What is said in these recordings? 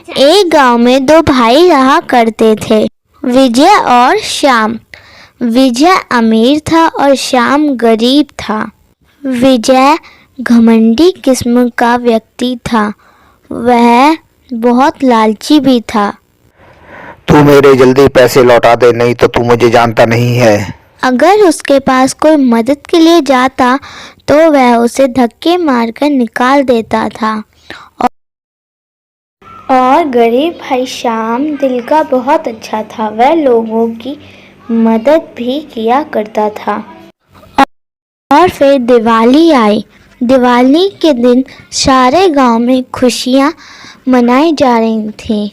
एक गांव में दो भाई रहा करते थे, विजय और श्याम। विजय अमीर था और श्याम गरीब था। विजय घमंडी किस्म का व्यक्ति था। वह बहुत लालची भी था। तू मेरे जल्दी पैसे लौटा दे, नहीं तो तू मुझे जानता नहीं है। अगर उसके पास कोई मदद के लिए जाता तो वह उसे धक्के मारकर निकाल देता था। और गरीब भाई श्याम दिल का बहुत अच्छा था। वह लोगों की मदद भी किया करता था। और फिर दिवाली आई। दिवाली के दिन सारे गांव में खुशियां मनाई जा रही थीं।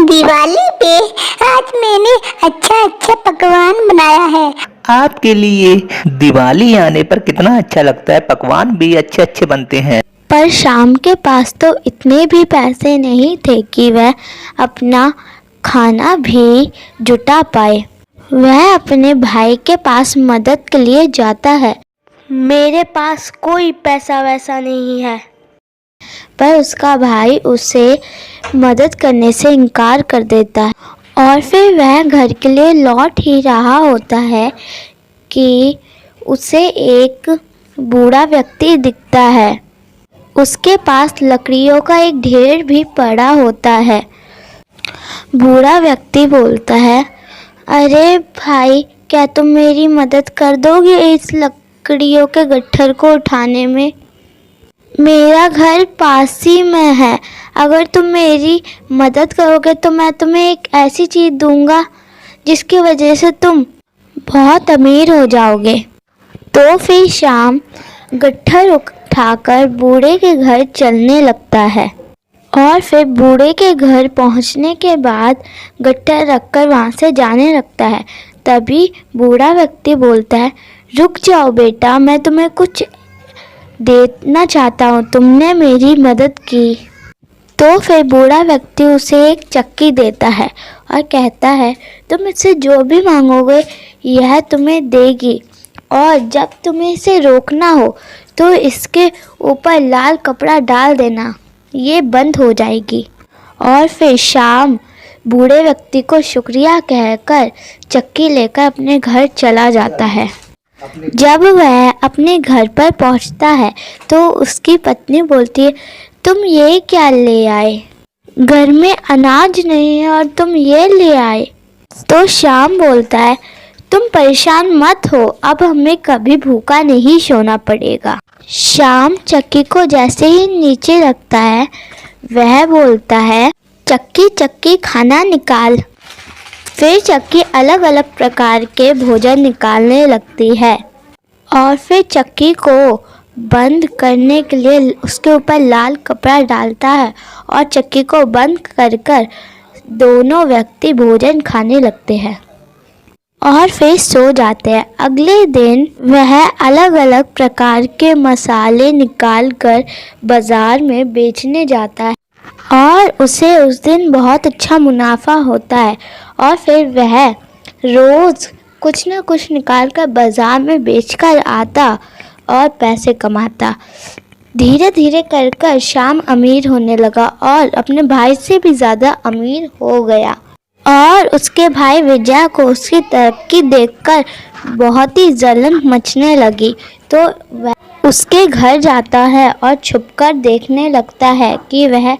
दिवाली पे आज मैंने अच्छा पकवान बनाया है। आपके लिए दिवाली आने पर कितना अच्छा लगता है, पकवान भी अच्छे अच्छे बनते हैं। पर शाम के पास तो इतने भी पैसे नहीं थे कि वह अपना खाना भी जुटा पाए। वह अपने भाई के पास मदद के लिए जाता है। मेरे पास कोई पैसा वैसा नहीं है। पर उसका भाई उसे मदद करने से इनकार कर देता है। और फिर वह घर के लिए लौट ही रहा होता है कि उसे एक बूढ़ा व्यक्ति दिखता है। उसके पास लकड़ियों का एक ढेर भी पड़ा होता है। बूढ़ा व्यक्ति बोलता है, अरे भाई, क्या तुम मेरी मदद कर दोगे इस लकड़ियों के गट्ठर को उठाने में? मेरा घर पास ही में है। अगर तुम मेरी मदद करोगे तो मैं तुम्हें एक ऐसी चीज़ दूंगा जिसकी वजह से तुम बहुत अमीर हो जाओगे। तो फिर शाम गट्ठर उठाकर बूढ़े के घर चलने लगता है। और फिर बूढ़े के घर पहुंचने के बाद गट्ठर रखकर वहां से जाने लगता है। तभी बूढ़ा व्यक्ति बोलता है, रुक जाओ बेटा, मैं तुम्हें कुछ देना चाहता हूँ, तुमने मेरी मदद की। तो फिर बूढ़ा व्यक्ति उसे एक चक्की देता है और कहता है, तुम इससे जो भी मांगोगे यह तुम्हें देगी, और जब तुम्हें इसे रोकना हो तो इसके ऊपर लाल कपड़ा डाल देना, ये बंद हो जाएगी। और फिर शाम बूढ़े व्यक्ति को शुक्रिया कहकर चक्की लेकर अपने घर चला जाता है। जब वह अपने घर पर पहुंचता है तो उसकी पत्नी बोलती है, तुम ये क्या ले आए? घर में अनाज नहीं है और तुम ये ले आए। तो शाम बोलता है, तुम परेशान मत हो, अब हमें कभी भूखा नहीं सोना पड़ेगा। शाम चक्की को जैसे ही नीचे रखता है वह बोलता है, चक्की चक्की खाना निकाल। फिर चक्की अलग अलग प्रकार के भोजन निकालने लगती है। और फिर चक्की को बंद करने के लिए उसके ऊपर लाल कपड़ा डालता है और चक्की को बंद कर दोनों व्यक्ति भोजन खाने लगते हैं और फिर सो जाते हैं। अगले दिन वह अलग अलग प्रकार के मसाले निकाल कर बाजार में बेचने जाता है और उसे उस दिन बहुत अच्छा मुनाफा होता है। और फिर वह रोज़ कुछ न कुछ निकाल कर बाजार में बेचकर आता और पैसे कमाता। धीरे धीरे कर शाम अमीर होने लगा और अपने भाई से भी ज़्यादा अमीर हो गया। और उसके भाई विजय को उसकी तरक्की देखकर बहुत ही जलन मचने लगी। तो वह उसके घर जाता है और छुपकर देखने लगता है कि वह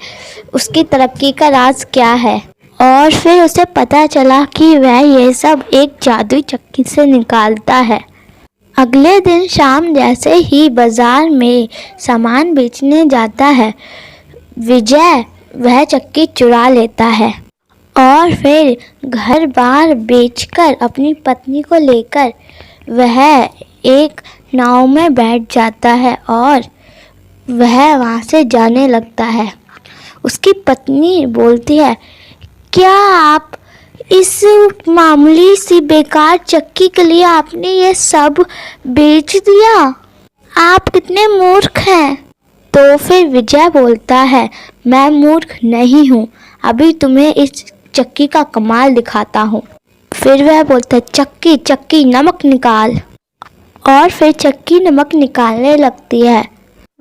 उसकी तरक्की का राज क्या है। और फिर उसे पता चला कि वह यह सब एक जादुई चक्की से निकालता है। अगले दिन शाम जैसे ही बाजार में सामान बेचने जाता है, विजय वह चक्की चुरा लेता है और फिर घर बार बेचकर अपनी पत्नी को लेकर वह एक नाव में बैठ जाता है और वह वहाँ से जाने लगता है। उसकी पत्नी बोलती है, क्या आप इस मामूली सी बेकार चक्की के लिए आपने ये सब बेच दिया? आप कितने मूर्ख हैं। तो फिर विजय बोलता है, मैं मूर्ख नहीं हूँ, अभी तुम्हें इस चक्की का कमाल दिखाता हूँ। फिर वह बोलता है, चक्की चक्की नमक निकाल। और फिर चक्की नमक निकालने लगती है।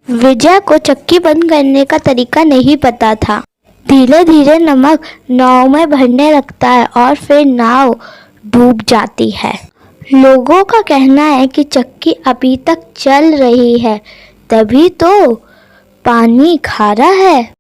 विजय को चक्की बंद करने का तरीका नहीं पता था। धीरे धीरे नमक नाव में भरने लगता है और फिर नाव डूब जाती है। लोगों का कहना है कि चक्की अभी तक चल रही है, तभी तो पानी खारा है।